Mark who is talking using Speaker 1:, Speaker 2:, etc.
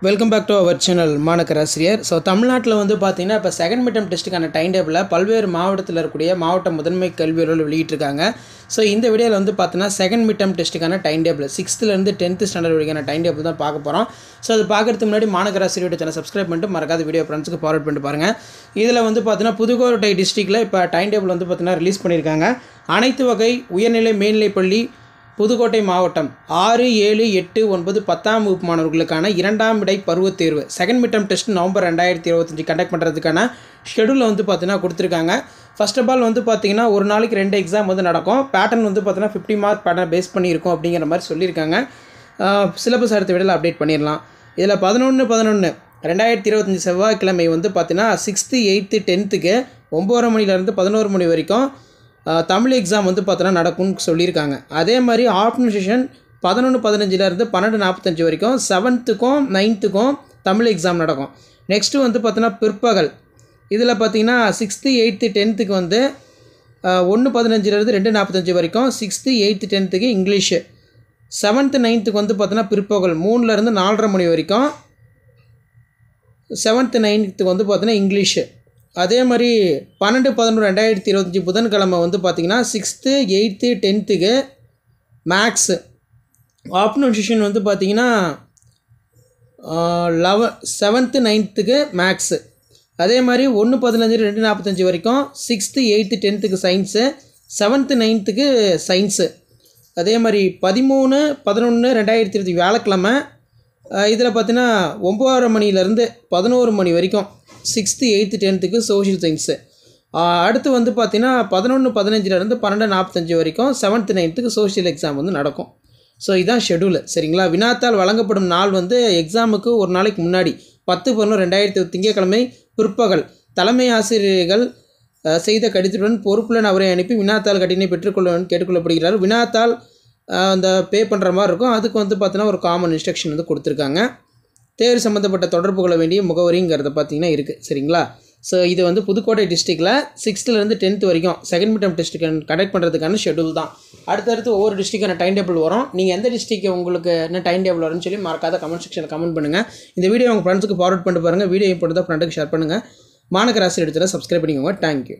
Speaker 1: Welcome back to our channel மாணக்கர் ஆசிரியர். So தமிழ்நாட்டில் வந்து பார்த்தீங்கன்னா இப்போ செகண்ட் மிட்டம் டெஸ்ட்டுக்கான டைம் டேபிளில் பல்வேறு மாவட்டத்தில் இருக்கக்கூடிய மாவட்ட முதன்மை கல்வி அலுவலர் வெளியிட்டிருக்காங்க. ஸோ இந்த வீடியோவில் வந்து பார்த்தீங்கன்னா செகண்ட் மிட்டம் டெஸ்ட்டுக்கான டைம் டேபிள் 6th-லேருந்து 10th ஸ்டாண்டர்ட் வரைக்கான டைம் டேபிள் தான் பார்க்க போகிறோம். ஸோ அது பார்க்குறதுக்கு முன்னாடி மாணக்கர் ஆசிரியர் சேனல் சப்ஸ்கிரைப் பண்ணிட்டு மறக்காத வீடியோ ஃப்ரெண்ட்ஸுக்கு ஃபார்வர்ட் பண்ணிட்டு பாருங்கள். இதில் வந்து பார்த்தீங்கன்னா புதுக்கோட்டை டிஸ்ட்ரிக்ட்டில் இப்போ டைம் டேபிள் வந்து பார்த்தீங்கன்னா ரிலீஸ் பண்ணியிருக்காங்க. அனைத்து வகை உயர்நிலை மேல்நிலைப்பள்ளி புதுக்கோட்டை மாவட்டம் 6, 7, 8, 9, 10ஆம் வகுப்பு மாணவர்களுக்கான 2ஆம் இடை பருவத் தேர்வு second midterm test November 2025 conduct பண்ணுறதுக்கான ஷெடியூலில் வந்து பார்த்தீங்கன்னா கொடுத்துருக்காங்க. ஃபர்ஸ்ட் ஆஃப் ஆல் வந்து பார்த்தீங்கன்னா ஒரு நாளைக்கு 2 எக்ஸாம் வந்து நடக்கும். பேட்டர்ன் வந்து பார்த்தீங்கன்னா 50 மார்க் பேட்டர்ன் பேஸ் பண்ணியிருக்கும் அப்படிங்கிற மாதிரி சொல்லியிருக்காங்க. சிலபஸ் அடுத்த வீடியோவில் அப்டேட் பண்ணிடலாம். இதில் 11/11/2025 செவ்வாய்க்கிழமை வந்து பார்த்தீங்கன்னா 6th, 8th, 10th 9:30 மணிலேருந்து 11 மணி வரைக்கும் தமிழ் எக்ஸாம் வந்து பார்த்தோன்னா நடக்கும்னு சொல்லியிருக்காங்க. அதே மாதிரி ஆஃப்டர்நூன் செஷன் 11:15 12:45 வரைக்கும் 7th-க்கும் 9th-க்கும் தமிழ் எக்ஸாம் நடக்கும். நெக்ஸ்ட்டு வந்து பார்த்தோன்னா பிற்பகல் இதில் பார்த்தீங்கன்னா 6th, 8th, 10th வந்து 1:15 2:45 வரைக்கும் 6th, 8th, 10th English. 7th, 9th வந்து பார்த்தோன்னா பிற்பகல் 3 4:30 மணி வரைக்கும் 7th, 9th வந்து பார்த்தோன்னா இங்கிலீஷு. அதே மாதிரி 12/11/2025 புதன்கிழமை வந்து பார்த்திங்கன்னா 6th, 8th, 10th maths. Afternoon session வந்து பார்த்திங்கன்னா 7th, 9th மேக்ஸு. அதே மாதிரி 1:15 2:45 வரைக்கும் 6th, 8th, 10th science. 7th, 9th science. அதே மாதிரி 13/11/2025 வியாழக்கிழமை இதில் பார்த்தீங்கன்னா 9:30 மணிலேருந்து 11 மணி வரைக்கும் 6th, 8th, 10th social science. அடுத்து வந்து பார்த்திங்கன்னா 11:15 12:45 வரைக்கும் 7th, 9th சோஷியல் எக்ஸாம் வந்து நடக்கும். ஸோ இதுதான் ஷெடியூலு. சரிங்களா? வினாத்தாள் வழங்கப்படும் நாள் வந்து எக்ஸாமுக்கு ஒரு நாளைக்கு முன்னாடி 10/11/2025 திங்கட்கிழமை பிற்பகல் தலைமை ஆசிரியர்கள் செய்த கடிதத்துடன் பொறுப்புடன் அவரை அனுப்பி வினாத்தாள் கட்டினை பெற்றுக்கொள்ளணும்னு கேட்டுக்கொள்ளப்படுகிறார். வினாத்தாள் அந்த பே பண்ணுற மாதிரி இருக்கும். அதுக்கு வந்து பார்த்தீங்கன்னா ஒரு காமன் இன்ஸ்ட்ரக்ஷன் வந்து கொடுத்துருக்காங்க. தேர்வு சம்மந்தப்பட்ட தொடர்பு கொள்ள வேண்டிய முகவரிங்கிறத பார்த்தீங்கன்னா இருக்குது. சரிங்களா? ஸோ இது வந்து புதுக்கோட்டை டிஸ்ட்ரிக்டில் 6th-லேருந்து 10th வரைக்கும் செகண்ட் மிட்டம் டெஸ்ட்டுக்கு கண்டக்ட் பண்ணுறதுக்கான ஷெடியூல் தான். அடுத்தடுத்து ஒவ்வொரு டிஸ்ட்ரிக்டான டைம் டேபிள் வரும். நீங்கள் எந்த டிஸ்ட்ரிக்ட் உங்களுக்கு என்ன டைம் டேபிள் வரும்னு சொல்லி மறக்காத கமெண்ட் செக்ஷனில் கமெண்ட் பண்ணுங்கள். இந்த வீடியோ உங்கள் ஃப்ரெண்ட்ஸுக்கு ஃபார்வர்ட் பண்ணிட்டு பாருங்கள். வீடியோ இப்போ தான் ஃப்ரெண்டுக்கு ஷேர் பண்ணுங்கள். மாணக்கர் ஆசிரியர் சப்ஸ்கிரைப் பண்ணிக்கோங்க. தேங்க்யூ.